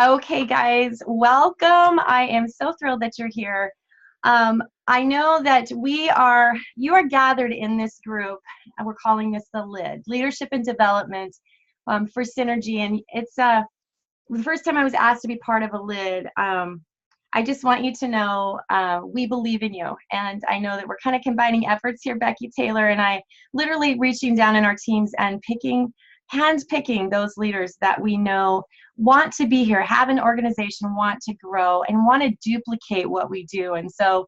Okay, guys, welcome. I am so thrilled that you're here. I know that you are gathered in this group, and we're calling this the LID, Leadership and Development for Synergy. And it's the first time I was asked to be part of a LID. I just want you to know we believe in you. And I know that we're kind of combining efforts here, Becky Taylor and I, literally reaching down in our teams and hand-picking those leaders that we know want to be here, have an organization, want to grow, and want to duplicate what we do. And so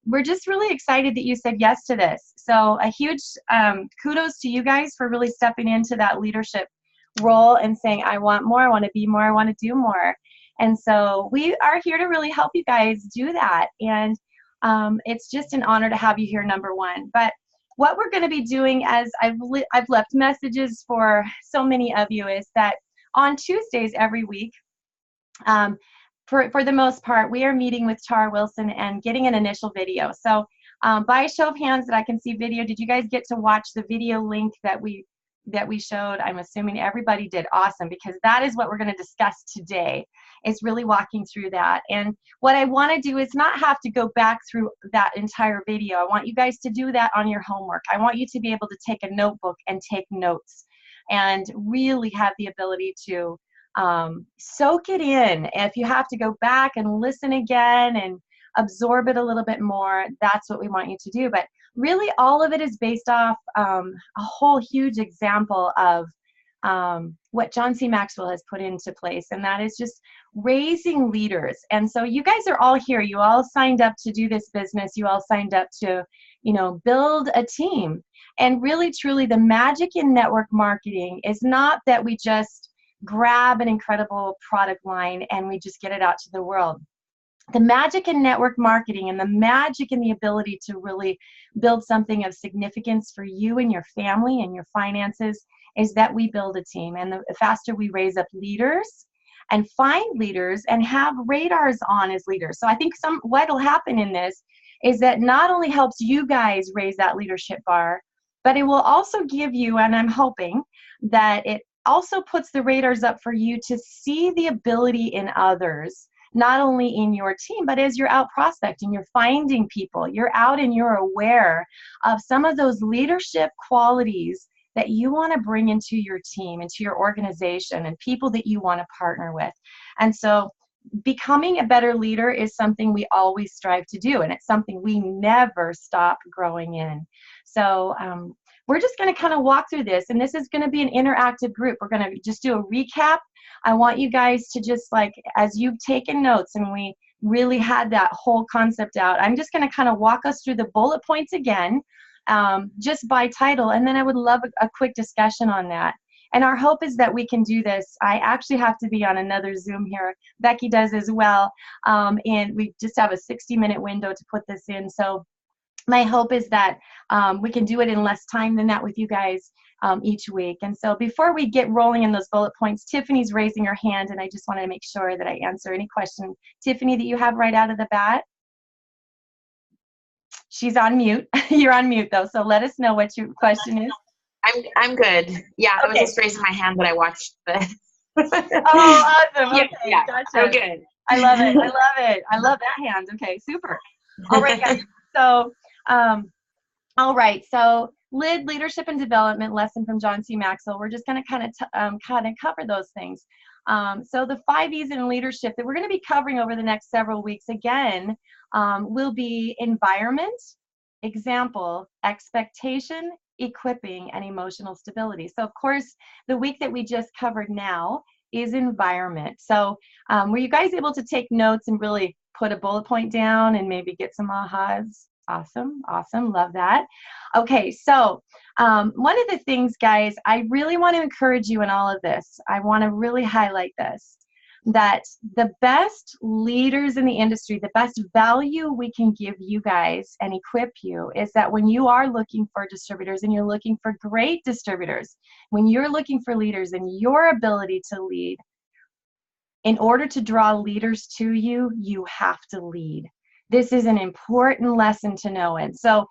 we're just really excited that you said yes to this. So a huge kudos to you guys for really stepping into that leadership role and saying, I want more, I want to be more, I want to do more. And so we are here to really help you guys do that. And it's just an honor to have you here, number one. But what we're going to be doing, as I've left messages for so many of you, is that on Tuesdays every week, for the most part, we are meeting with Tara Wilson and getting an initial video. So by a show of hands that I can see video, did you guys get to watch the video link that we showed? I'm assuming everybody did. Awesome, because that is what we're going to discuss today, is really walking through that. And what I want to do is not have to go back through that entire video. I want you guys to do that on your homework. I want you to be able to take a notebook and take notes and really have the ability to soak it in. If you have to go back and listen again and absorb it a little bit more, that's what we want you to do. But really, all of it is based off a whole huge example of what John C. Maxwell has put into place, and that is just raising leaders. And so you guys are all here. You all signed up to do this business. You all signed up to, build a team. And really, truly, the magic in network marketing is not that we just grab an incredible product line and we just get it out to the world. The magic in network marketing and the magic in the ability to really build something of significance for you and your family and your finances is that we build a team. And the faster we raise up leaders and find leaders and have radars on as leaders. So I think what will happen in this is that not only helps you guys raise that leadership bar, but it will also give you, and I'm hoping that it also puts the radars up for you to see the ability in others, not only in your team, but as you're out prospecting, you're finding people, you're out and you're aware of some of those leadership qualities that you want to bring into your team, into your organization, and people that you want to partner with. And so becoming a better leader is something we always strive to do, and it's something we never stop growing in. So we're just going to kind of walk through this, and this is going to be an interactive group. We're going to just do a recap. I want you guys to just, like, as you've taken notes and we really had that whole concept out, I'm just going to kind of walk us through the bullet points again, just by title, and then I would love a quick discussion on that. And our hope is that we can do this. I actually have to be on another Zoom here. Becky does as well, and we just have a 60-minute window to put this in. So my hope is that we can do it in less time than that with you guys each week. And so before we get rolling in those bullet points, Tiffany's raising her hand, and I just wanted to make sure that I answer any question, Tiffany, that you have right out of the bat. She's on mute. You're on mute, though, so let us know what your question is. I'm good. Yeah, okay. I was just raising my hand, but I watched the... Oh, awesome. Okay, yeah. Gotcha. I'm good. I love it. I love it. I love that hand. Okay, super. All right, guys. So, all right. So, LID, Leadership and Development lesson from John C. Maxwell. We're just going to kind of cover those things. So the 5 E's in leadership that we're going to be covering over the next several weeks, again, will be environment, example, expectation, equipping, and emotional stability. So, of course, the week that we just covered now is environment. So were you guys able to take notes and really put a bullet point down and maybe get some ahas? Awesome, awesome, love that. Okay, so one of the things, guys, I really want to encourage you in all of this. I want to really highlight this, that the best leaders in the industry, the best value we can give you guys and equip you is that when you are looking for distributors and you're looking for great distributors, when you're looking for leaders and your ability to lead, in order to draw leaders to you, you have to lead. This is an important lesson to know. And so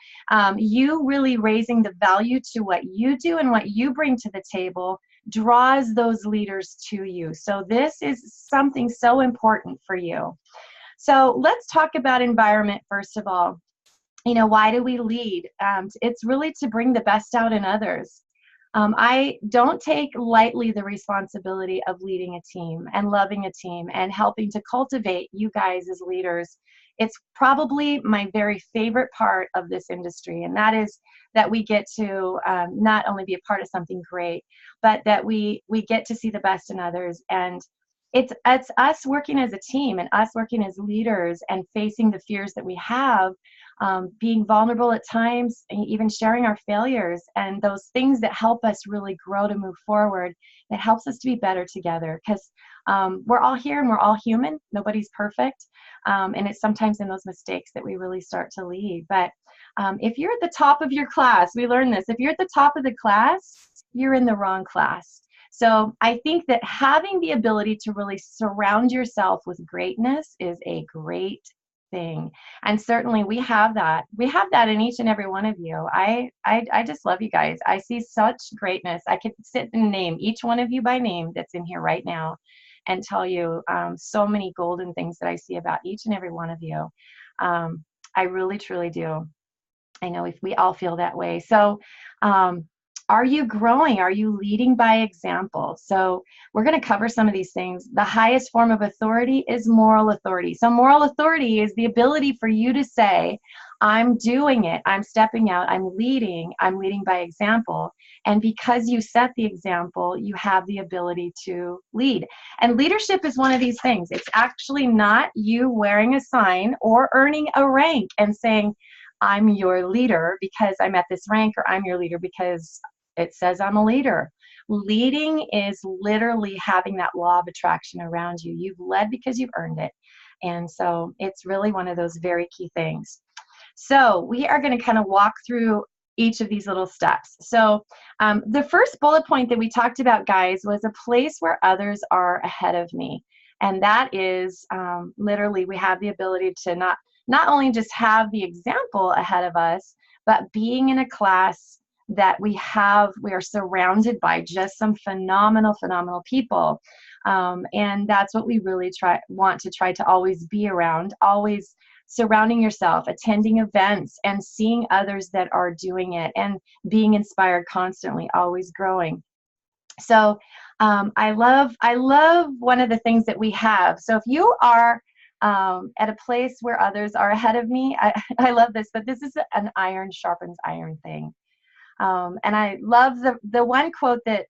you really raising the value to what you do and what you bring to the table draws those leaders to you. So this is something so important for you. So let's talk about environment first of all. You know, why do we lead? It's really to bring the best out in others. I don't take lightly the responsibility of leading a team and loving a team and helping to cultivate you guys as leaders. It's probably my very favorite part of this industry, and that is that we get to not only be a part of something great, but that we get to see the best in others. And it's us working as a team and us working as leaders and facing the fears that we have, being vulnerable at times, and even sharing our failures and those things that help us really grow to move forward. It helps us to be better together, because we're all here and we're all human. Nobody's perfect. And it's sometimes in those mistakes that we really start to lead. But if you're at the top of your class, we learned this, if you're at the top of the class, you're in the wrong class. So I think that having the ability to really surround yourself with greatness is a great thing. And certainly we have that. We have that in each and every one of you. I just love you guys. I see such greatness. I could sit and name each one of you by name that's in here right now and tell you so many golden things that I see about each and every one of you. I really, truly do. I know if we all feel that way. So are you growing? Are you leading by example? So we're going to cover some of these things. The highest form of authority is moral authority. So moral authority is the ability for you to say, I'm doing it, I'm stepping out, I'm leading by example. And because you set the example, you have the ability to lead. And leadership is one of these things. It's actually not you wearing a sign or earning a rank and saying, I'm your leader because I'm at this rank, or I'm your leader because it says I'm a leader. Leading is literally having that law of attraction around you. You've led because you've earned it. And so it's really one of those very key things. So we are going to kind of walk through each of these little steps. So the first bullet point that we talked about, guys, was a place where others are ahead of me. And that is literally we have the ability to not only just have the example ahead of us, but being in a class that we are surrounded by just some phenomenal people. And that's what we really want to try to always be around, always surrounding yourself, attending events and seeing others that are doing it and being inspired constantly, always growing. So I love one of the things that we have. So if you are at a place where others are ahead of me, I love this, but this is an iron sharpens iron thing. And I love the one quote that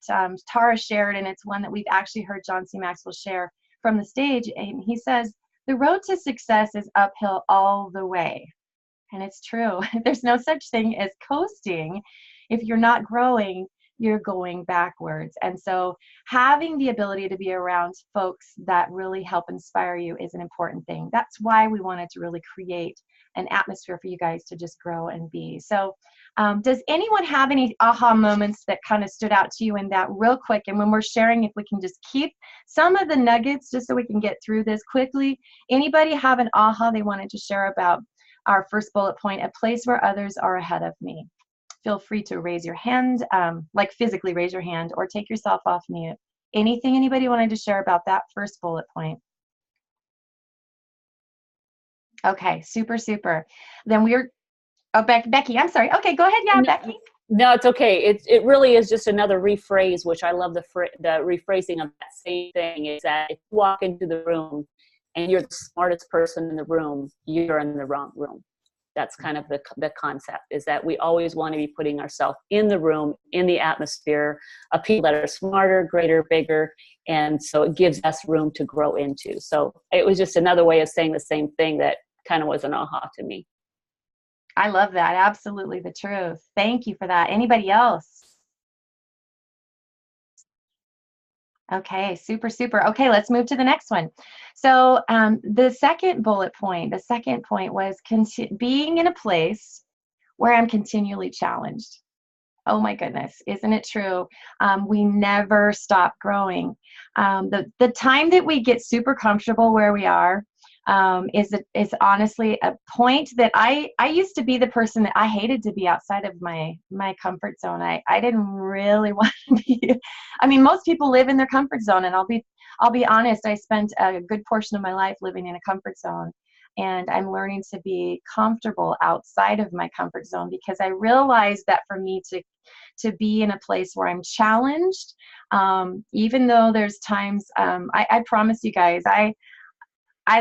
Tara shared, and it's one that we've actually heard John C. Maxwell share from the stage. And he says, the road to success is uphill all the way. And it's true. There's no such thing as coasting. If you're not growing, you're going backwards. And so having the ability to be around folks that really help inspire you is an important thing. That's why we wanted to really create an atmosphere for you guys to just grow and be. So does anyone have any aha moments that kind of stood out to you in that real quick? And when we're sharing, if we can just keep some of the nuggets just so we can get through this quickly. Anybody have an aha they wanted to share about our first bullet point, a place where others are ahead of me? Feel free to raise your hand, like physically raise your hand, or take yourself off mute. Anything anybody wanted to share about that first bullet point? Okay, super. Then Becky, I'm sorry. Okay, go ahead. Yeah, No, Becky. No, it's okay. It really is just another rephrase, which I love the rephrasing of that same thing, is that if you walk into the room and you're the smartest person in the room, you're in the wrong room. That's kind of the concept, is that we always want to be putting ourselves in the room, in the atmosphere of people that are smarter, greater, bigger. And so it gives us room to grow into. So it was just another way of saying the same thing that kind of was an aha to me. I love that. Absolutely the truth. Thank you for that. Anybody else? Okay, super. Okay, let's move to the next one. So the second point was being in a place where I'm continually challenged. Oh my goodness, isn't it true? We never stop growing. The time that we get super comfortable where we are, is honestly a point that I used to be the person that I hated to be outside of my comfort zone. I didn't really want to be. I mean, most people live in their comfort zone, and I'll be honest. I spent a good portion of my life living in a comfort zone, and I'm learning to be comfortable outside of my comfort zone, because I realized that for me to be in a place where I'm challenged, even though there's times, I promise you guys, I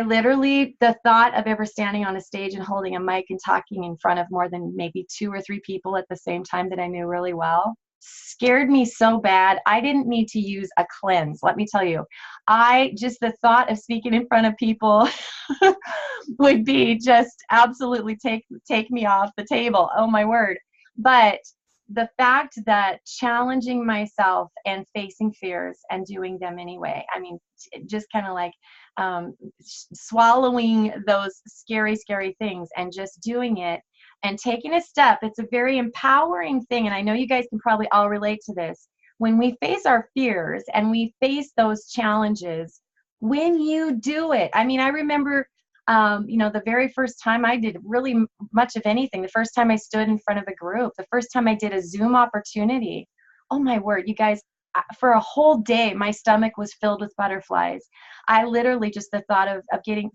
literally, the thought of ever standing on a stage and holding a mic and talking in front of more than maybe 2 or 3 people at the same time that I knew really well scared me so bad. I didn't need to use a cleanse, let me tell you. Just the thought of speaking in front of people would be just absolutely take me off the table. Oh my word. But the fact that challenging myself and facing fears and doing them anyway, I mean, just kind of like swallowing those scary things and just doing it and taking a step. It's a very empowering thing, and I know you guys can probably all relate to this. When we face our fears and we face those challenges, when you do it, I mean, I remember the very first time I did really much of anything, the first time I stood in front of a group, the first time I did a Zoom opportunity, oh my word, you guys, for a whole day, my stomach was filled with butterflies. I literally, just the thought of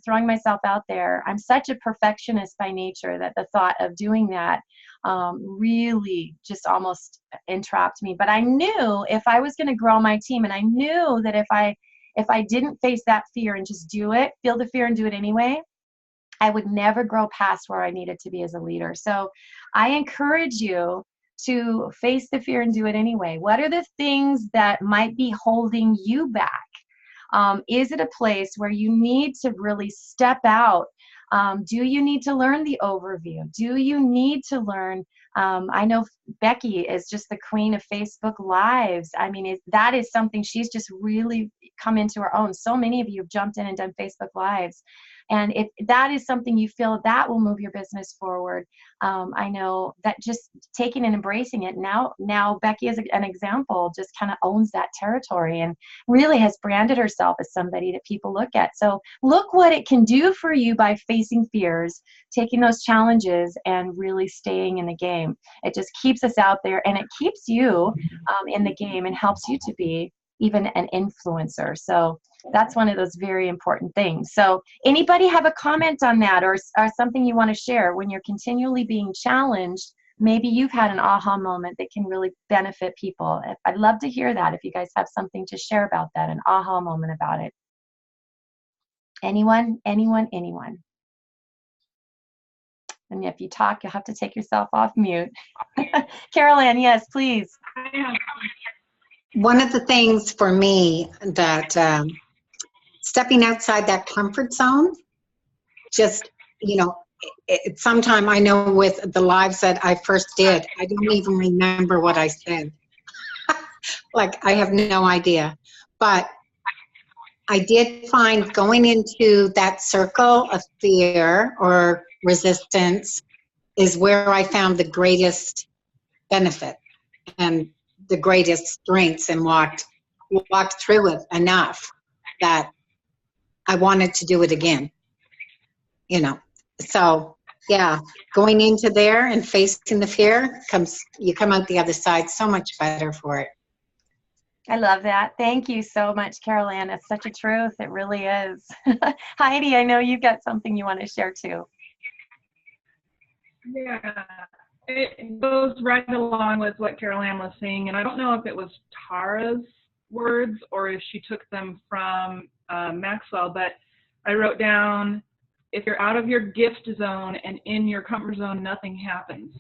throwing myself out there, I'm such a perfectionist by nature that the thought of doing that really just almost entrapped me. But I knew if I was going to grow my team, and I knew that if I didn't face that fear and just do it, feel the fear and do it anyway, I would never grow past where I needed to be as a leader. So I encourage you to face the fear and do it anyway. What are the things that might be holding you back? Is it a place where you need to really step out? Do you need to learn the overview? Do you need to learn? I know Becky is just the queen of Facebook Lives. I mean, that is something she's just really come into her own. So many of you have jumped in and done Facebook Lives. And if that is something you feel that will move your business forward, I know that just taking and embracing it, now Becky is an example, just kind of owns that territory and really has branded herself as somebody that people look at. So look what it can do for you by facing fears, taking those challenges, and really staying in the game. It just keeps us out there, and it keeps you in the game and helps you to be even an influencer. So that's one of those very important things. So anybody have a comment on that, or something you want to share when you're continually being challenged? Maybe you've had an aha moment that can really benefit people. I'd love to hear that if you guys have something to share about that, an aha moment about it. Anyone? And if you talk, you'll have to take yourself off mute. Carol Ann, yes, please. One of the things for me that stepping outside that comfort zone, just, sometime I know with the lives that I first did, I don't even remember what I said. Like, I have no idea. But I did find going into that circle of fear or resistance is where I found the greatest benefit and the greatest strengths, and walked through it enough that I wanted to do it again. So yeah, going into there and facing the fear, you come out the other side so much better for it. I love that. Thank you so much, Carol Ann. It's such a truth. It really is. Heidi, I know you've got something you want to share too. Yeah, it goes right along with what Carol Ann was saying, and I don't know if it was Tara's words or if she took them from Maxwell, but I wrote down, if you're out of your gift zone and in your comfort zone, nothing happens.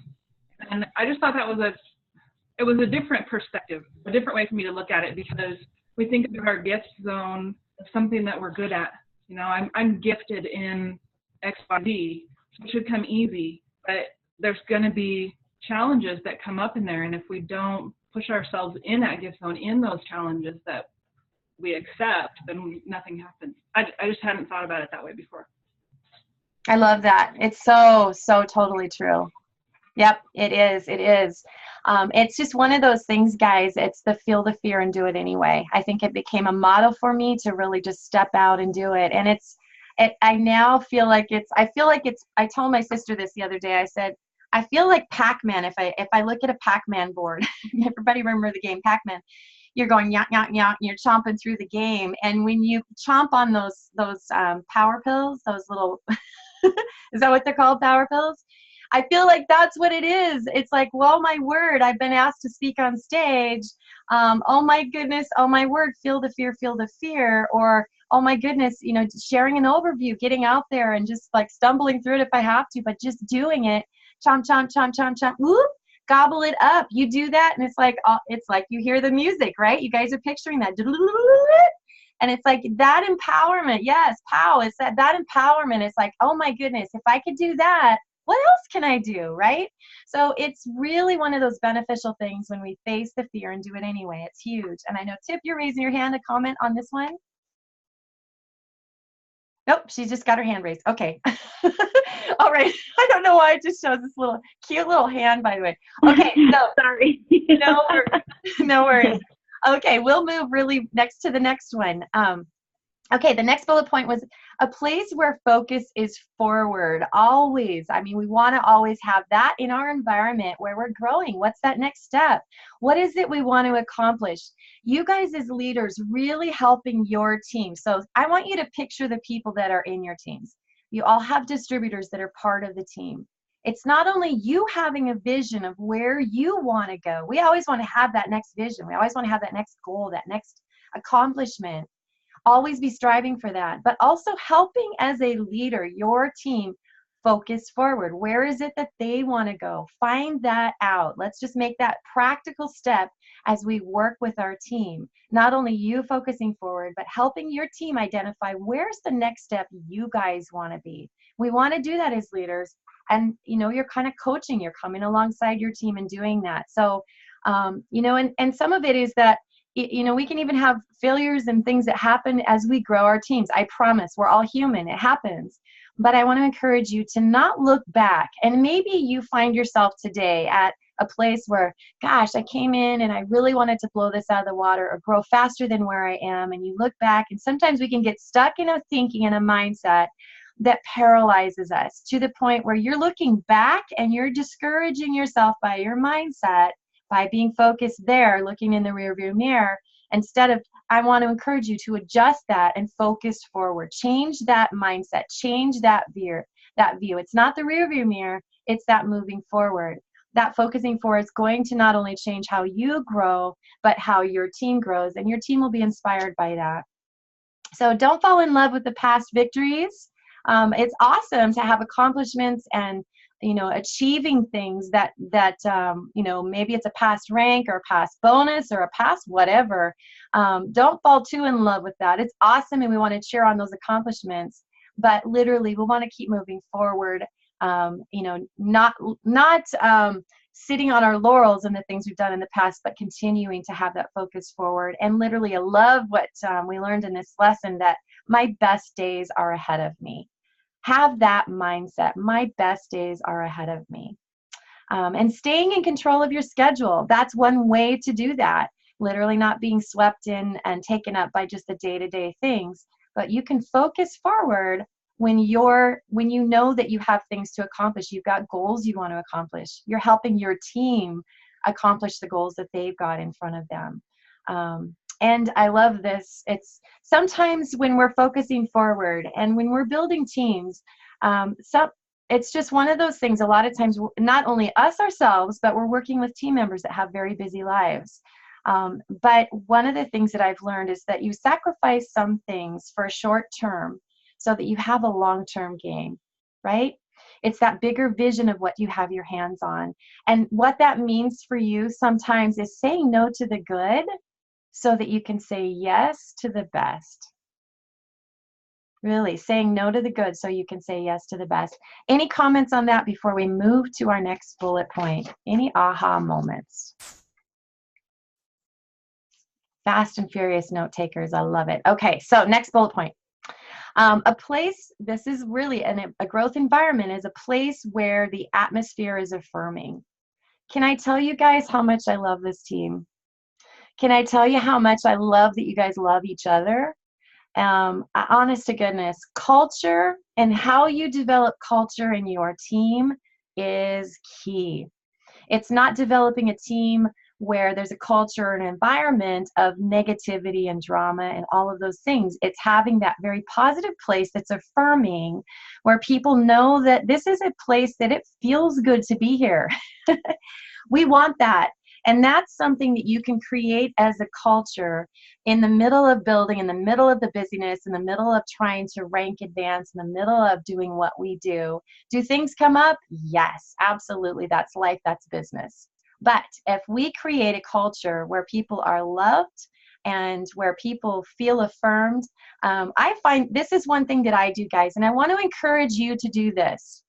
And I just thought that was a different perspective, a different way for me to look at it, because we think of our gift zone as something that we're good at. I'm gifted in X, Y, Z, so it should come easy, but there's going to be challenges that come up in there, and if we don't push ourselves in that gift zone, in those challenges that we accept, then nothing happens. I just hadn't thought about it that way before. I love that. It's so totally true. Yep, it is. It's just one of those things, guys. It's the feel the fear and do it anyway. I think it became a model for me to really just step out and do it. And I now feel like I told my sister this the other day. I said, I feel like Pac-Man if I look at a Pac-Man board. Everybody remember the game Pac-Man? You're going yonk, yonk, yonk, and you're chomping through the game. And when you chomp on those power pills, those little, is that what they're called, power pills? I feel like that's what it is. It's like, well, my word, I've been asked to speak on stage. Oh my goodness, oh my word, feel the fear. Or, oh my goodness, you know, sharing an overview, getting out there and just like stumbling through it if I have to, but just doing it. Chomp, chomp, chomp, chomp, chomp, whoop, gobble it up. You do that and it's like you hear the music, right? You guys are picturing that. And it's like that empowerment. Yes, pow. It's that empowerment. It's like, oh my goodness, if I could do that, what else can I do, right? So it's really one of those beneficial things when we face the fear and do it anyway. It's huge. And I know, Tip, you're raising your hand to comment on this one. Nope, she just got her hand raised. Okay. All right. I don't know why it just shows this little cute little hand, by the way. Okay, so sorry. No worries. Okay, we'll move really next to the next one. Okay, the next bullet point was a place where focus is forward, always. I mean, we want to always have that in our environment where we're growing. What's that next step? What is it we want to accomplish? You guys as leaders really helping your team. So I want you to picture the people that are in your teams. You all have distributors that are part of the team. It's not only you having a vision of where you want to go. We always want to have that next vision. We always want to have that next goal, that next accomplishment. Always be striving for that, but also helping as a leader, your team focus forward. Where is it that they want to go? Find that out. Let's just make that practical step as we work with our team. Not only you focusing forward, but helping your team identify where's the next step you guys want to be. We want to do that as leaders. And, you know, you're kind of coaching, you're coming alongside your team and doing that. So, you know, and some of it is that, you know, we can even have failures and things that happen as we grow our teams. I promise, we're all human. It happens. But I want to encourage you to not look back. And maybe you find yourself today at a place where, gosh, I came in and I really wanted to blow this out of the water or grow faster than where I am. And you look back, and sometimes we can get stuck in a thinking and a mindset that paralyzes us to the point where you're looking back and you're discouraging yourself by your mindset, by being focused there, looking in the rearview mirror, instead of, I want to encourage you to adjust that and focus forward. Change that mindset, change that view. It's not the rearview mirror, it's that moving forward. That focusing forward is going to not only change how you grow, but how your team grows, and your team will be inspired by that. So don't fall in love with the past victories. It's awesome to have accomplishments and, you know, achieving things that you know, maybe it's a past rank or a past bonus or a past whatever. Don't fall too in love with that. It's awesome, and we want to cheer on those accomplishments, but literally we want to keep moving forward. You know, not sitting on our laurels and the things we've done in the past, but continuing to have that focus forward. And literally, I love what we learned in this lesson, that my best days are ahead of me. Have that mindset. My best days are ahead of me. And staying in control of your schedule. That's one way to do that. Literally not being swept in and taken up by just the day-to-day things. But you can focus forward when you know that you have things to accomplish. You've got goals you want to accomplish. You're helping your team accomplish the goals that they've got in front of them. And I love this. It's sometimes when we're focusing forward and when we're building teams, it's just one of those things. A lot of times, not only us ourselves, but we're working with team members that have very busy lives. But one of the things that I've learned is that you sacrifice some things for a short term so that you have a long-term gain, right? It's that bigger vision of what you have your hands on. And what that means for you sometimes is saying no to the good so that you can say yes to the best. Really, saying no to the good so you can say yes to the best. Any comments on that before we move to our next bullet point? Any aha moments? Fast and furious note takers, I love it. Okay, so next bullet point. A place, this is really a growth environment, is a place where the atmosphere is affirming. Can I tell you guys how much I love this team? Can I tell you how much I love that you guys love each other? Honest to goodness, culture and how you develop culture in your team is key. It's not developing a team where there's a culture and environment of negativity and drama and all of those things. It's having that very positive place that's affirming, where people know that this is a place that it feels good to be here. We want that. And that's something that you can create as a culture in the middle of building, in the middle of the busyness, in the middle of trying to rank advance, in the middle of doing what we do. Do things come up? Yes, absolutely. That's life, that's business. But if we create a culture where people are loved and where people feel affirmed, I find this is one thing that I do, guys, and I want to encourage you to do this.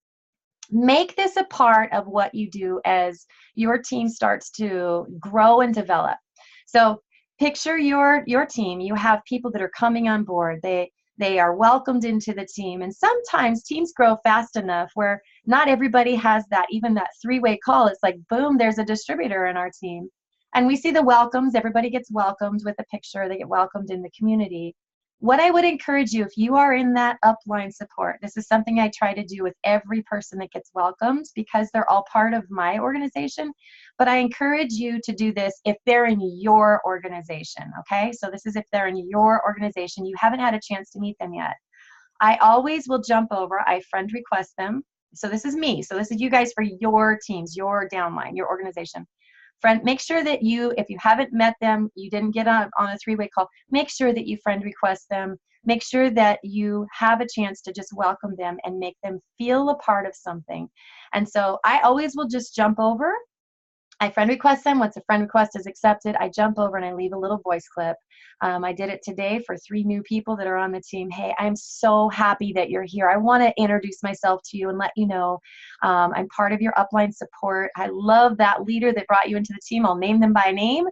Make this a part of what you do as your team starts to grow and develop. So picture your team. You have people that are coming on board. They are welcomed into the team. And sometimes teams grow fast enough where not everybody has that, even that three-way call. It's like, boom, there's a distributor in our team. And we see the welcomes. Everybody gets welcomed with a picture. They get welcomed in the community. What I would encourage you, if you are in that upline support, this is something I try to do with every person that gets welcomed because they're all part of my organization, but I encourage you to do this if they're in your organization, okay? So this is if they're in your organization, you haven't had a chance to meet them yet. I always will jump over, I friend request them. So this is me. So this is you guys for your teams, your downline, your organization. Friend, make sure that you, if you haven't met them, you didn't get on a three-way call, make sure that you friend request them. Make sure that you have a chance to just welcome them and make them feel a part of something. And so I always will just jump over. I friend request them. Once a friend request is accepted, I jump over and I leave a little voice clip. I did it today for 3 new people that are on the team. Hey, I'm so happy that you're here. I want to introduce myself to you and let you know I'm part of your upline support. I love that leader that brought you into the team. I'll name them by name.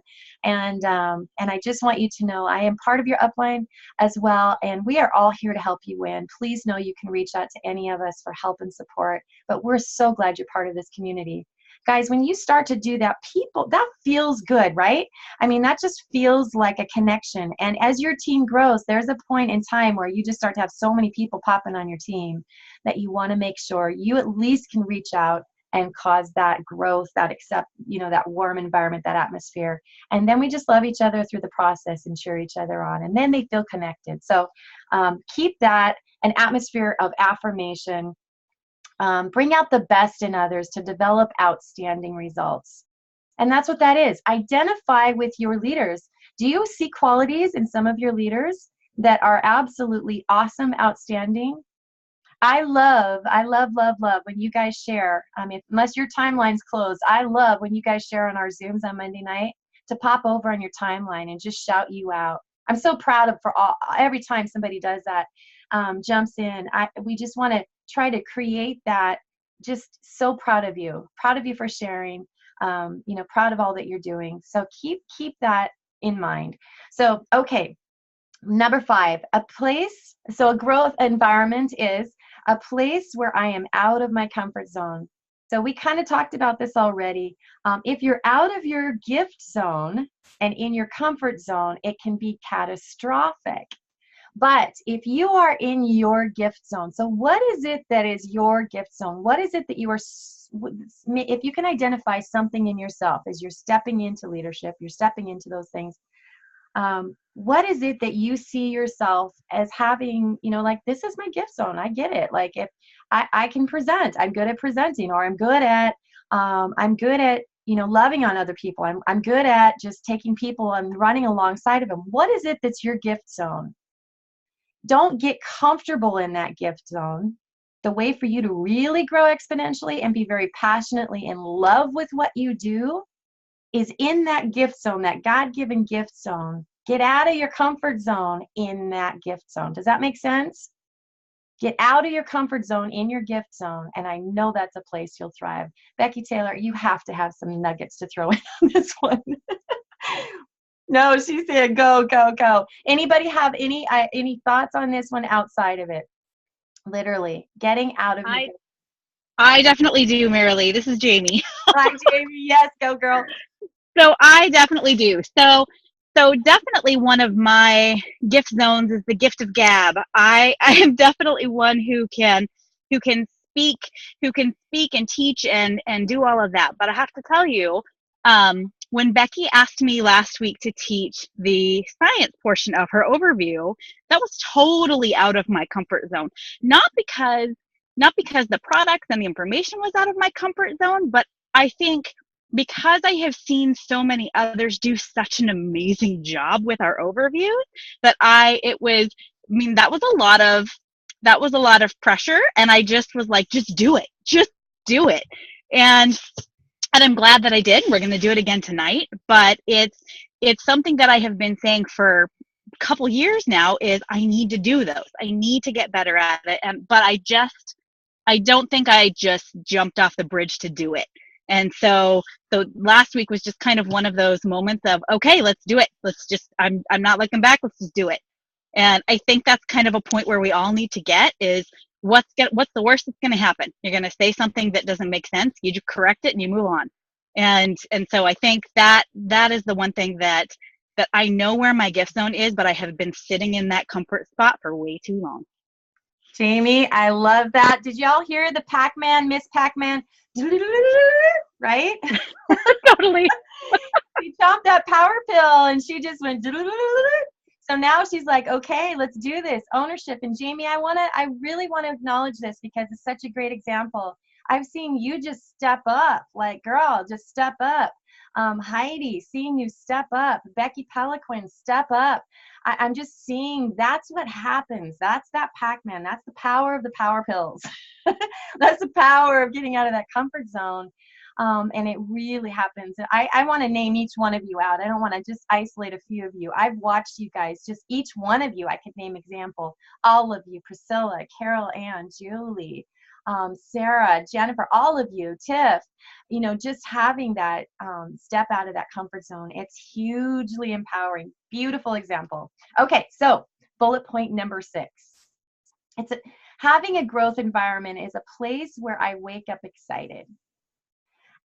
And I just want you to know I am part of your upline as well. And we are all here to help you win. Please know you can reach out to any of us for help and support. But we're so glad you're part of this community. Guys, when you start to do that, that feels good, right? I mean, that just feels like a connection. And as your team grows, there's a point in time where you just start to have so many people popping on your team that you want to make sure you at least can reach out and cause that growth, that that warm environment, that atmosphere. And then we just love each other through the process and cheer each other on. And then they feel connected. So keep that an atmosphere of affirmation. Bring out the best in others to develop outstanding results. And that's what that is. Identify with your leaders. Do you see qualities in some of your leaders that are absolutely awesome, outstanding? I love when you guys share. Unless your timeline's closed, I love when you guys share on our Zooms on Monday night to pop over on your timeline and just shout you out. I'm so proud of every time somebody does that, jumps in. We just want to try to create that. Just so proud of you for sharing, proud of all that you're doing. So keep that in mind. So, okay, number 5, a growth environment is a place where I am out of my comfort zone. So we kind of talked about this already. If you're out of your gift zone and in your comfort zone, it can be catastrophic. But if you are in your gift zone, so what is it that is your gift zone? What is it that you are, if you can identify something in yourself as you're stepping into leadership, you're stepping into those things, what is it that you see yourself as having, like, this is my gift zone. I get it. Like, if I can present, I'm good at presenting, or I'm good at loving on other people. I'm good at just taking people and running alongside of them. What is it that's your gift zone? Don't get comfortable in that gift zone. The way for you to really grow exponentially and be very passionately in love with what you do is in that gift zone, that God-given gift zone. Get out of your comfort zone in that gift zone. Does that make sense? Get out of your comfort zone in your gift zone, and I know that's a place you'll thrive. Becky Taylor, you have to have some nuggets to throw in on this one. No, she said go, go, go. Anybody have any thoughts on this one outside of it? Literally, getting out of your I definitely do, Marilee. This is Jamie. Hi, Jamie. Yes, go girl. So I definitely do. So So definitely one of my gift zones is the gift of gab. I am definitely one who can speak who can speak and teach and do all of that. But I have to tell you, when Becky asked me last week to teach the science portion of her overview, that was totally out of my comfort zone. Not because the products and the information was out of my comfort zone, but I think because I have seen so many others do such an amazing job with our overviews that that was a lot of pressure, and I just was like, just do it. And I'm glad that I did. We're going to do it again tonight, but it's something that I have been saying for a couple years now is I need to do those. I need to get better at it. But I don't think I just jumped off the bridge to do it. And so last week was just kind of one of those moments of, okay, let's do it. I'm not looking back. Let's just do it. And I think that's kind of a point where we all need to get is what's the worst that's going to happen? You're going to say something that doesn't make sense. You just correct it and you move on. And so I think that is the one thing that I know where my gift zone is, but I have been sitting in that comfort spot for way too long. Jamie, I love that. Did y'all hear the Pac-Man, Miss Pac-Man? Right? Totally. She chopped that power pill and she just went. So now she's like, okay, let's do this. Ownership. And Jamie, I really want to acknowledge this because it's such a great example. I've seen you just step up, like, girl, just step up. Heidi, seeing you step up. Becky Peliquin, step up. I'm just seeing that's what happens. That's that Pac-Man. That's the power of the power pills. That's the power of getting out of that comfort zone. And it really happens. I want to name each one of you out. I don't want to just isolate a few of you. I've watched you guys, just each one of you, I could name example. All of you, Priscilla, Carol Ann, Julie, Sarah, Jennifer, all of you, Tiff, just having that step out of that comfort zone. It's hugely empowering. Beautiful example. Okay, so bullet point number 6. Having a growth environment is a place where I wake up excited.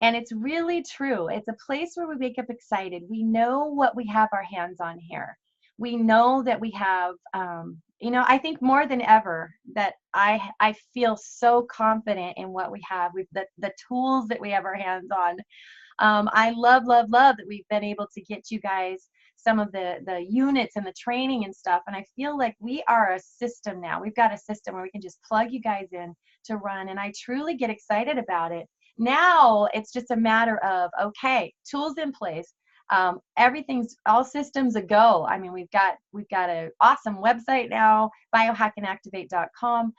And it's really true. It's a place where we wake up excited. We know what we have our hands on here. We know that we have, I think more than ever that I feel so confident in what we have. The tools that we have our hands on. I love that we've been able to get you guys some of the units and the training and stuff. And I feel like we are a system now. We've got a system where we can just plug you guys in to run. And I truly get excited about it. Now it's just a matter of, okay, tools in place. All systems a go. I mean, we've got an awesome website now, biohackandactivate.com.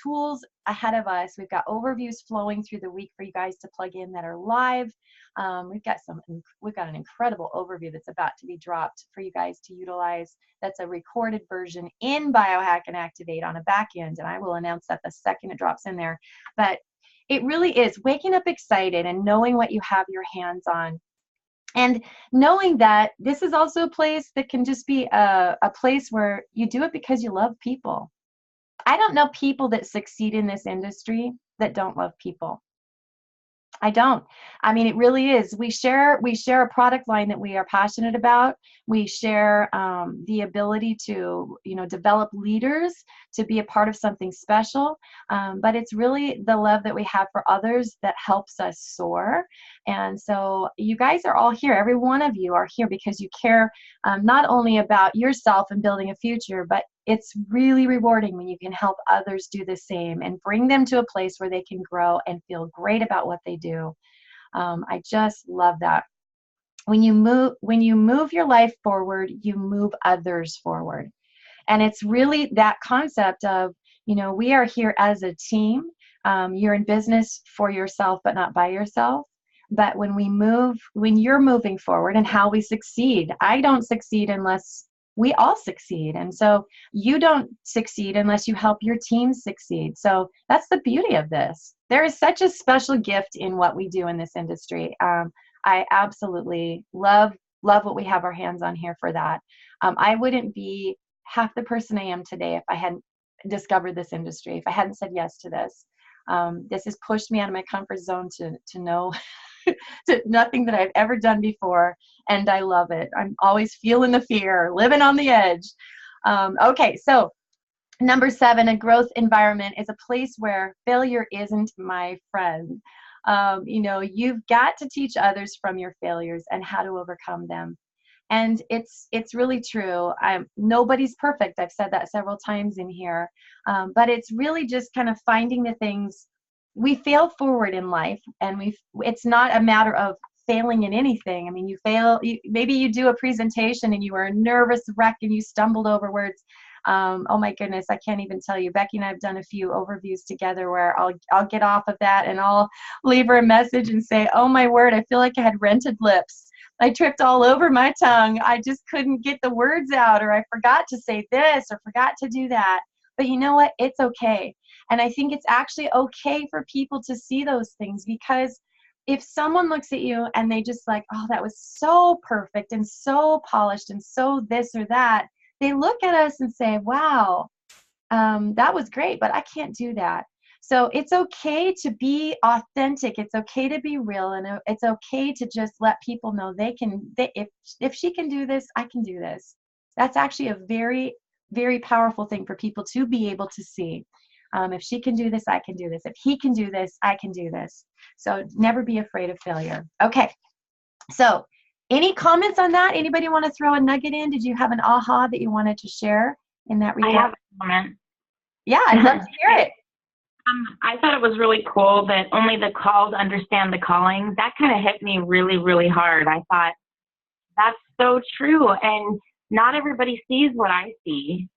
Tools ahead of us. We've got overviews flowing through the week for you guys to plug in that are live. We've got an incredible overview that's about to be dropped for you guys to utilize. That's a recorded version in Biohack and Activate on a back end, and I will announce that the second it drops in there. But it really is waking up excited and knowing what you have your hands on. And knowing that this is also a place that can just be a place where you do it because you love people. I don't know people that succeed in this industry that don't love people. I don't. I mean, it really is. We share a product line that we are passionate about. We share the ability to, develop leaders to be a part of something special. But it's really the love that we have for others that helps us soar. And so you guys are all here. Every one of you are here because you care not only about yourself and building a future, but it's really rewarding when you can help others do the same and bring them to a place where they can grow and feel great about what they do. I just love that. When you move your life forward, you move others forward. And it's really that concept of, we are here as a team. You're in business for yourself, but not by yourself. But when you're moving forward and how we succeed, I don't succeed unless we all succeed. And so you don't succeed unless you help your team succeed. So that's the beauty of this. There is such a special gift in what we do in this industry. I absolutely love what we have our hands on here for that. I wouldn't be half the person I am today if I hadn't discovered this industry, if I hadn't said yes to this. This has pushed me out of my comfort zone to know to nothing that I've ever done before, and I love it. I'm always feeling the fear, living on the edge. Okay, so number 7, a growth environment is a place where failure isn't my friend. You've got to teach others from your failures and how to overcome them. And it's really true. Nobody's perfect. I've said that several times in here. But it's really just kind of finding the things. We fail forward in life, and it's not a matter of failing in anything. I mean, you fail. Maybe you do a presentation and you were a nervous wreck and you stumbled over words. Oh my goodness, I can't even tell you. Becky and I have done a few overviews together where I'll get off of that and I'll leave her a message and say, oh my word, I feel like I had rented lips. I tripped all over my tongue. I just couldn't get the words out, or I forgot to say this or forgot to do that. But you know what? It's okay. And I think it's actually okay for people to see those things, because if someone looks at you and they just like, oh, that was so perfect and so polished and so this or that, they look at us and say, wow, that was great, but I can't do that. So it's okay to be authentic. It's okay to be real, and it's okay to just let people know if she can do this, I can do this. That's actually a very, very powerful thing for people to be able to see. If she can do this, I can do this. If he can do this, I can do this. So never be afraid of failure. Okay. So any comments on that? Anybody want to throw a nugget in? Did you have an aha that you wanted to share in that regard? I have a comment. Yeah, I'd love to hear it. I thought it was really cool that only the called understand the calling. That kind of hit me really, really hard. I thought, that's so true. And not everybody sees what I see.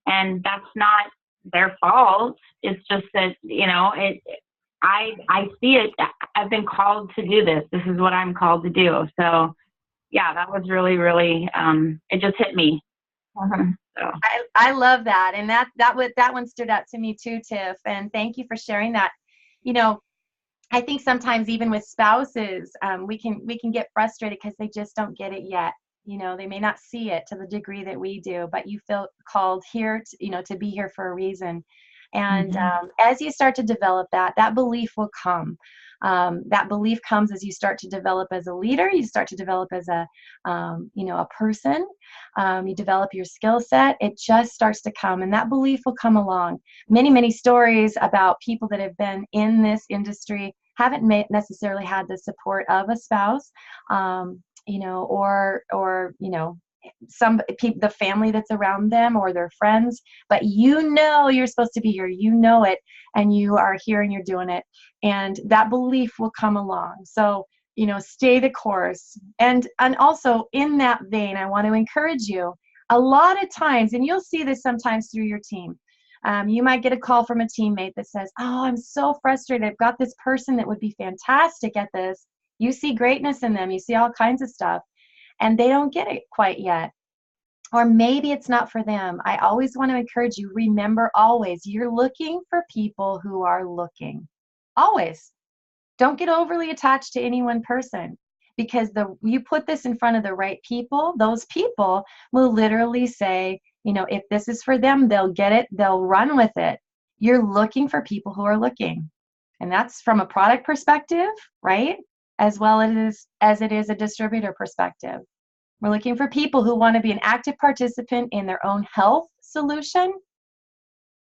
And that's not their fault. It's just that, I see it. I've been called to do this. This is what I'm called to do. So, yeah, that was really, really, it just hit me. So. I love that, and that one stood out to me too, Tiff. And thank you for sharing that. I think sometimes even with spouses, we can get frustrated because they just don't get it yet. They may not see it to the degree that we do, but you feel called here, to be here for a reason. And as you start to develop that belief will come. That belief comes as you start to develop as a leader. You start to develop as a person. You develop your skill set. It just starts to come, and that belief will come along. Many, many stories about people that have been in this industry haven't necessarily had the support of a spouse, or the family that's around them or their friends, but you're supposed to be here, it, and you are here and you're doing it, and that belief will come along. So, stay the course. And also in that vein, I want to encourage you, a lot of times, and you'll see this sometimes through your team, you might get a call from a teammate that says, oh, I'm so frustrated. I've got this person that would be fantastic at this. You see greatness in them. You see all kinds of stuff. And they don't get it quite yet. Or maybe it's not for them. I always want to encourage you, remember always, you're looking for people who are looking. Always. Don't get overly attached to any one person, because you put this in front of the right people, those people will literally say, if this is for them, they'll get it, they'll run with it. You're looking for people who are looking. And that's from a product perspective, right? As well as it is a distributor perspective. We're looking for people who want to be an active participant in their own health solution,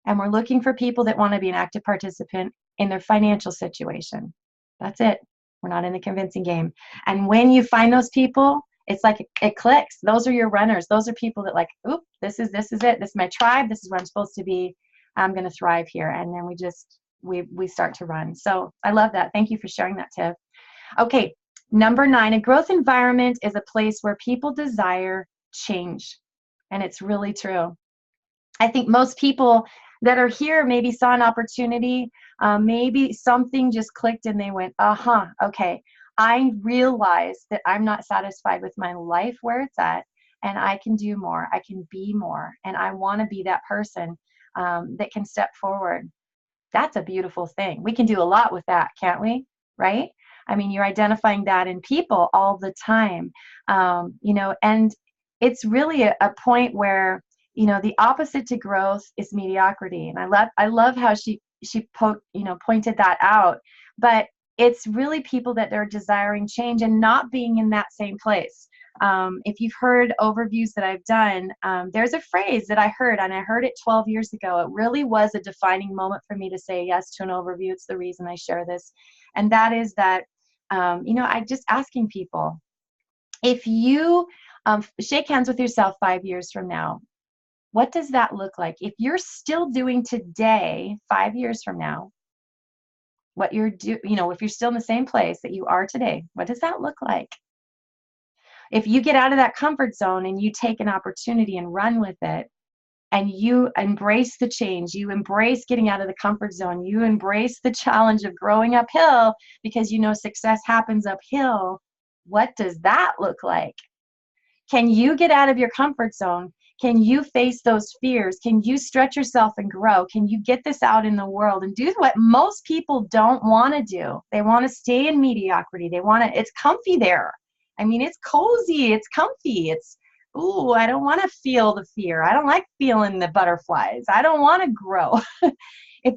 and we're looking for people that want to be an active participant in their financial situation. That's it. We're not in the convincing game. And when you find those people, it's like it clicks. Those are your runners. Those are people that like, oop, this is it. This is my tribe. This is where I'm supposed to be. I'm going to thrive here. And then we start to run. So I love that. Thank you for sharing that, Tiff. Okay, number 9, a growth environment is a place where people desire change. And it's really true. I think most people that are here maybe saw an opportunity, maybe something just clicked and they went, okay, I realize that I'm not satisfied with my life where it's at, and I can do more, I can be more, and I want to be that person that can step forward. That's a beautiful thing. We can do a lot with that, can't we? Right? I mean, you're identifying that in people all the time, and it's really a point where, the opposite to growth is mediocrity. And I love how she pointed that out. But it's really people that are desiring change and not being in that same place. If you've heard overviews that I've done, there's a phrase that I heard, and I heard it 12 years ago. It really was a defining moment for me to say yes to an overview. It's the reason I share this. And that is that, I just asking people, if you shake hands with yourself 5 years from now, what does that look like? If you're still doing today, 5 years from now, what you're if you're still in the same place that you are today, what does that look like? If you get out of that comfort zone and you take an opportunity and run with it, and you embrace the change, you embrace getting out of the comfort zone, you embrace the challenge of growing uphill because success happens uphill, what does that look like? Can you get out of your comfort zone? Can you face those fears? Can you stretch yourself and grow? Can you get this out in the world and do what most people don't want to do? They want to stay in mediocrity. It's comfy there. I mean, it's cozy, it's comfy. Ooh, I don't want to feel the fear. I don't like feeling the butterflies. I don't want to grow. If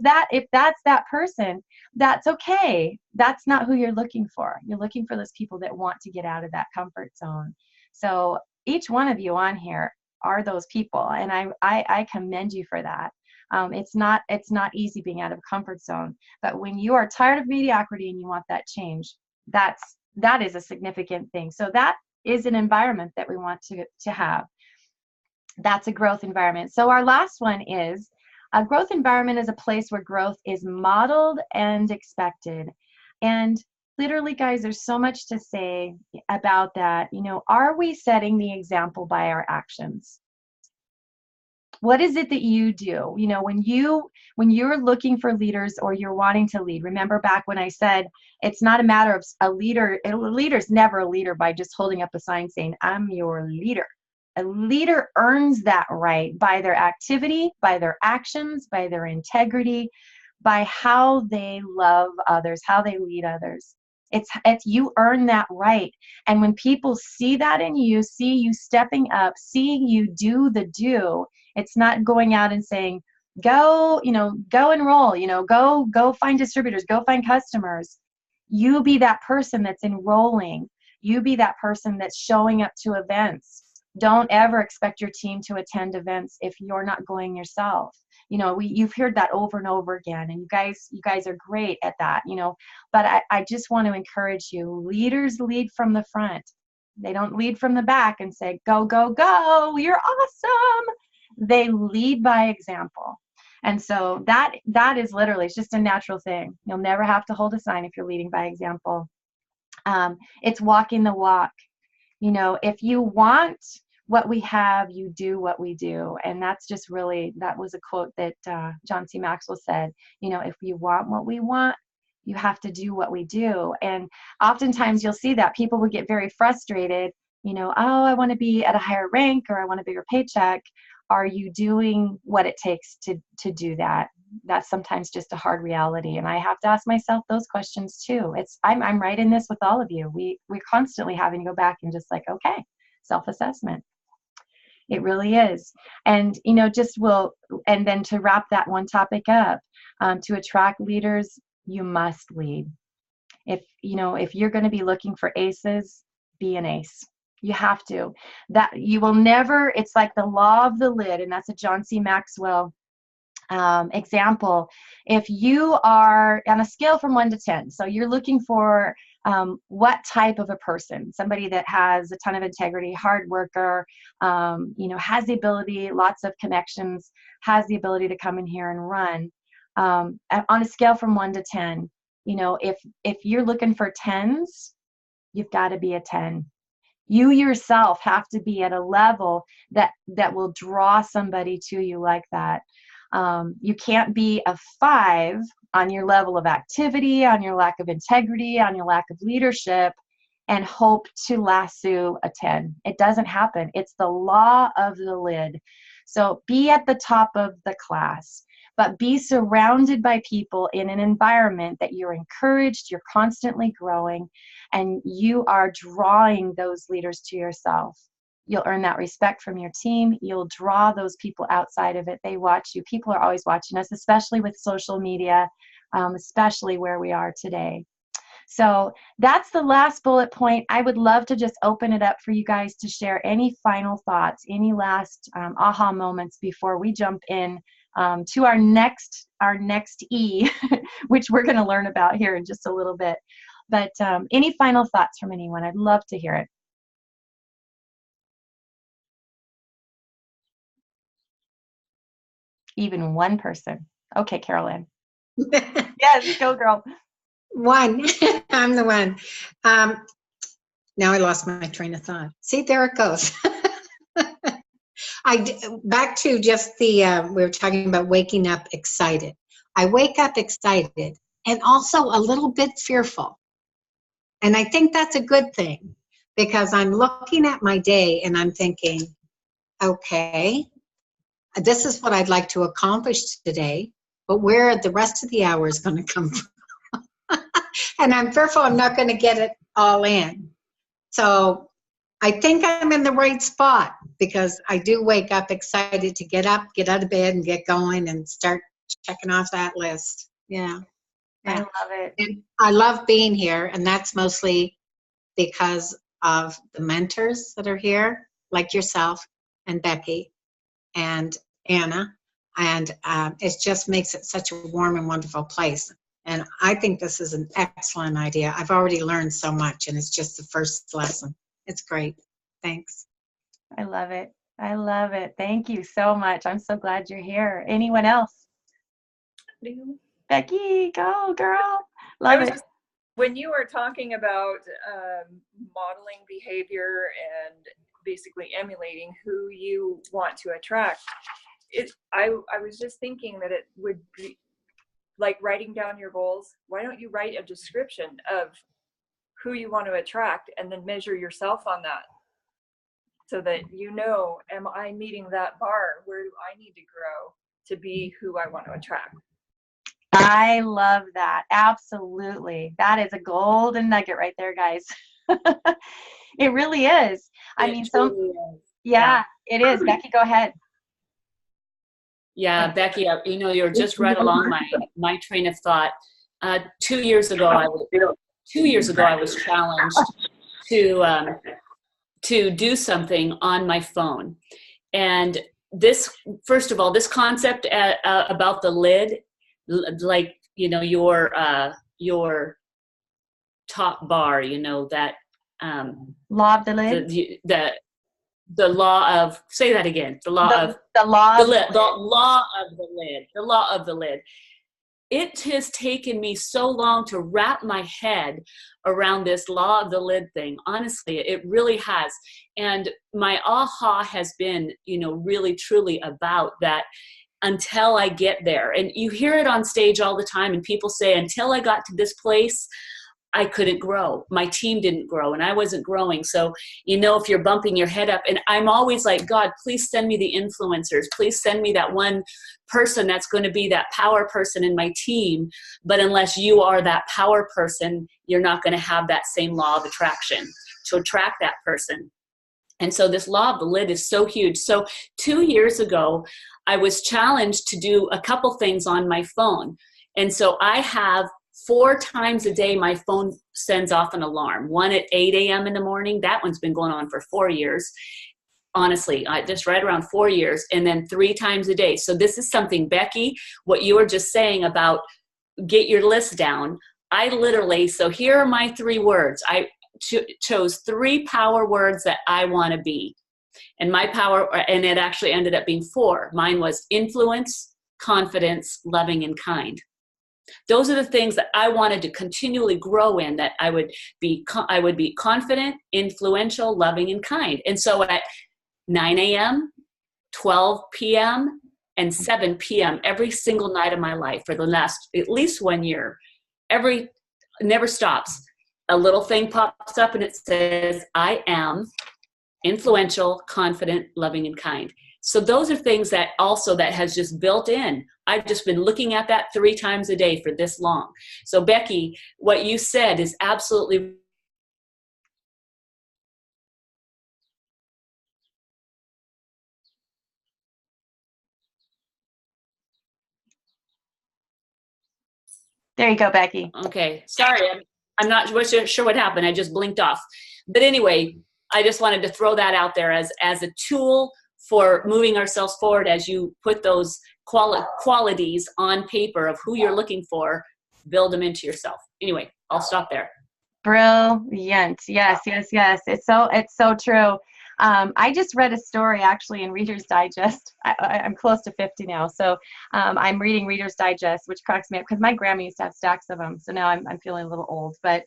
that's that person, that's okay. That's not who you're looking for. You're looking for those people that want to get out of that comfort zone. So each one of you on here are those people, and I commend you for that. It's not easy being out of a comfort zone, but when you are tired of mediocrity and you want that change, that is a significant thing. So that is an environment that we want to have. That's a growth environment. So our last one is a growth environment is a place where growth is modeled and expected. And literally, guys, there's so much to say about that. Are we setting the example by our actions? What is it that you do? When you're looking for leaders or you're wanting to lead, remember back when I said it's not a matter of a leader's never a leader by just holding up a sign saying, I'm your leader. A leader earns that right by their activity, by their actions, by their integrity, by how they love others, how they lead others. It's you earn that right. And when people see that in you, see you stepping up, seeing you do the do, it's not going out and saying, go enroll, go find distributors, go find customers. You be that person that's enrolling. You be that person that's showing up to events. Don't ever expect your team to attend events if you're not going yourself. You've heard that over and over again, and you guys are great at that, but I just want to encourage you. Leaders lead from the front. They don't lead from the back and say, go, go, go, you're awesome. They lead by example. And so that is literally, it's just a natural thing. You'll never have to hold a sign if you're leading by example. It's walking the walk. If you want what we have, you do what we do. And that's just really, that was a quote that John C. Maxwell said, if you want what we want, you have to do what we do. And oftentimes you'll see that people will get very frustrated, oh, I want to be at a higher rank or I want a bigger paycheck. Are you doing what it takes to do that? That's sometimes just a hard reality. And I have to ask myself those questions too. I'm right in this with all of you. We're constantly having to go back and just okay, self-assessment. It really is. And, and then to wrap that one topic up, to attract leaders, you must lead. If you're going to be looking for aces, be an ace. You have to. That you will never, it's like the law of the lid, and that's a John C. Maxwell example. If you are on a scale from 1 to 10, so you're looking for what type of a person, somebody that has a ton of integrity, hard worker, has the ability, lots of connections, has the ability to come in here and run. On a scale from 1 to 10, if you're looking for 10s, you've got to be a 10. You yourself have to be at a level that will draw somebody to you like that. You can't be a 5 on your level of activity, on your lack of integrity, on your lack of leadership, and hope to lasso a 10. It doesn't happen. It's the law of the lid. So be at the top of the class, but be surrounded by people in an environment that you're encouraged, you're constantly growing, and you are drawing those leaders to yourself. You'll earn that respect from your team. You'll draw those people outside of it. They watch you. People are always watching us, especially with social media, especially where we are today. So that's the last bullet point. I would love to just open it up for you guys to share any final thoughts, any last aha moments before we jump in to our next E, which we're going to learn about here in just a little bit. But any final thoughts from anyone? I'd love to hear it. Even one person. Okay, Carol Ann. Yes, go girl. One. I'm the one. Now I lost my train of thought. See, there it goes. Back to just the, we were talking about waking up excited. I wake up excited and also a little bit fearful. And I think that's a good thing because I'm looking at my day and I'm thinking, okay, this is what I'd like to accomplish today, but where are the rest of the hours going to come from? And I'm fearful I'm not going to get it all in. So I think I'm in the right spot because I do wake up excited to get up, get out of bed and get going and start checking off that list. Yeah. I love it. And I love being here, and that's mostly because of the mentors that are here, like yourself and Becky and Anna, and it just makes it such a warm and wonderful place. And I think this is an excellent idea. I've already learned so much, and it's just the first lesson. It's great. Thanks. I love it. I love it. Thank you so much. I'm so glad you're here. Anyone else? Becky, go girl. Love it. When you were talking about modeling behavior and basically emulating who you want to attract, I was just thinking that it would be like writing down your goals. Why don't you write a description of who you want to attract and then measure yourself on that so that you know, am I meeting that bar? Where do I need to grow to be who I want to attract? I love that. Absolutely. That is a golden nugget right there, guys. It really is. Yeah, it is. Becky, go ahead. Yeah, Becky, you're just right along my train of thought. 2 years ago, I was challenged to do something on my phone, and this, first of all, this concept about the lid, like your top bar, that law of the lid. The law of, say that again. The law of the lid. It has taken me so long to wrap my head around this law of the lid thing. Honestly, it really has. And my aha has been, really truly about that until I get there. And you hear it on stage all the time, and people say, until I got to this place, I couldn't grow. My team didn't grow, and I wasn't growing. So, if you're bumping your head up, and I'm always like, God, please send me the influencers. Please send me that one person that's going to be that power person in my team. But unless you are that power person, you're not going to have that same law of attraction to attract that person. And so this law of the lid is so huge. So 2 years ago, I was challenged to do a couple things on my phone. And so I have 4 times a day, my phone sends off an alarm. One at 8 a.m. in the morning. That one's been going on for 4 years. Honestly, just right around 4 years. And then 3 times a day. So this is something, Becky, what you were just saying about get your list down. So here are my 3 words. I chose 3 power words that I want to be. And my power, and it actually ended up being 4. Mine was influence, confidence, loving, and kind. Those are the things that I wanted to continually grow in, that I would be confident, influential, loving, and kind. And so at 9 a.m., 12 p.m., and 7 p.m. every single night of my life for the last at least 1 year, never stops. A little thing pops up and it says, I am influential, confident, loving, and kind. So those are things that has just built in. I've just been looking at that 3 times a day for this long. So Becky, what you said is absolutely. There you go, Becky. Okay, sorry. I'm not sure what happened. I just blinked off. But anyway, I just wanted to throw that out there as a tool for moving ourselves forward as you put those qualities on paper of who you're looking for, build them into yourself. Anyway, I'll stop there. Brilliant. Yes, yes, yes. It's so true. I just read a story actually in Reader's Digest. I'm close to 50 now, so I'm reading Reader's Digest, which cracks me up because my grandma used to have stacks of them. So now I'm feeling a little old. But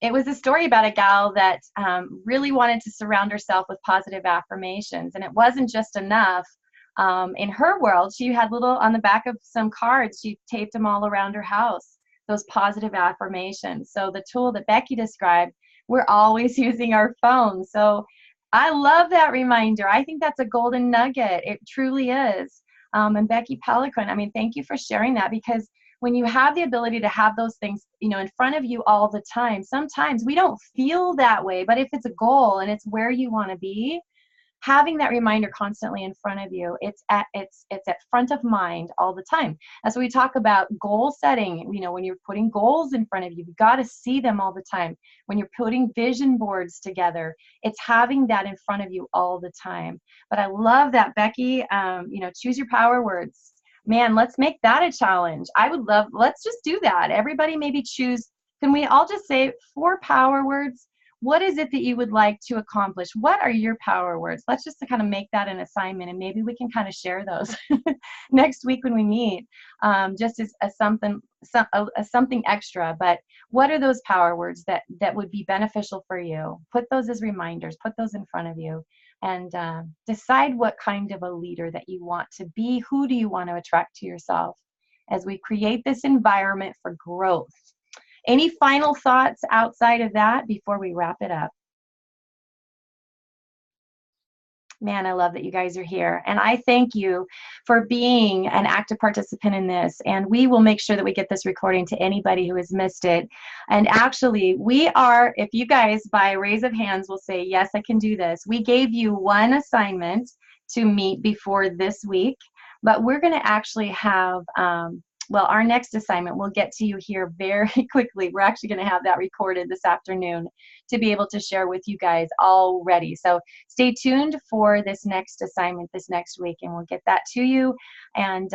it was a story about a gal that really wanted to surround herself with positive affirmations, and it wasn't just enough. In her world, she had little on the back of some cards. She taped them all around her house, those positive affirmations. So the tool that Becky described, we're always using our phone. So I love that reminder. I think that's a golden nugget. It truly is. And Becky Pelican, I mean, thank you for sharing that, because when you have the ability to have those things, in front of you all the time, sometimes we don't feel that way, but if it's a goal and it's where you want to be, having that reminder constantly in front of you, it's at front of mind all the time. That's what we talk about goal setting. When you're putting goals in front of you, you got to see them all the time. When you're putting vision boards together, it's having that in front of you all the time. But I love that, Becky. Choose your power words. Man, let's make that a challenge. Let's just do that. Everybody maybe choose, can we all just say 4 power words? What is it that you would like to accomplish? What are your power words? Let's just kind of make that an assignment, and maybe we can kind of share those next week when we meet, just as something extra. But what are those power words that would be beneficial for you? Put those as reminders. Put those in front of you, and decide what kind of a leader that you want to be. Who do you want to attract to yourself as we create this environment for growth? Any final thoughts outside of that before we wrap it up? Man, I love that you guys are here. And I thank you for being an active participant in this. And we will make sure that we get this recording to anybody who has missed it. And actually, if you guys by raise of hands will say, yes, I can do this. We gave you one assignment to meet before this week, but we're going to actually have our next assignment we'll get to you here very quickly. We're actually going to have that recorded this afternoon to be able to share with you guys already. So stay tuned for this next assignment this next week, and we'll get that to you. And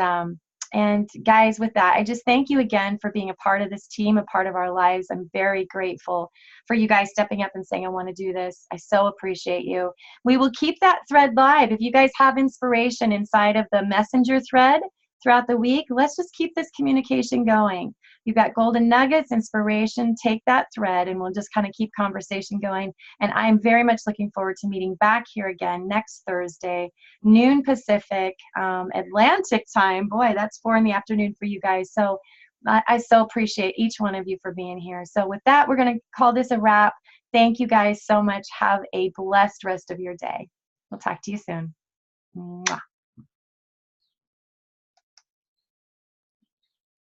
guys, with that, I just thank you again for being a part of this team, a part of our lives. I'm very grateful for you guys stepping up and saying, I want to do this. I so appreciate you. We will keep that thread live. If you guys have inspiration inside of the messenger thread throughout the week, let's just keep this communication going. You've got golden nuggets, inspiration, take that thread, and we'll just kind of keep conversation going. And I'm very much looking forward to meeting back here again next Thursday, noon Pacific, Atlantic time. Boy, that's 4 p.m. for you guys. So I so appreciate each one of you for being here. So with that, we're going to call this a wrap. Thank you guys so much. Have a blessed rest of your day. We'll talk to you soon. Mwah.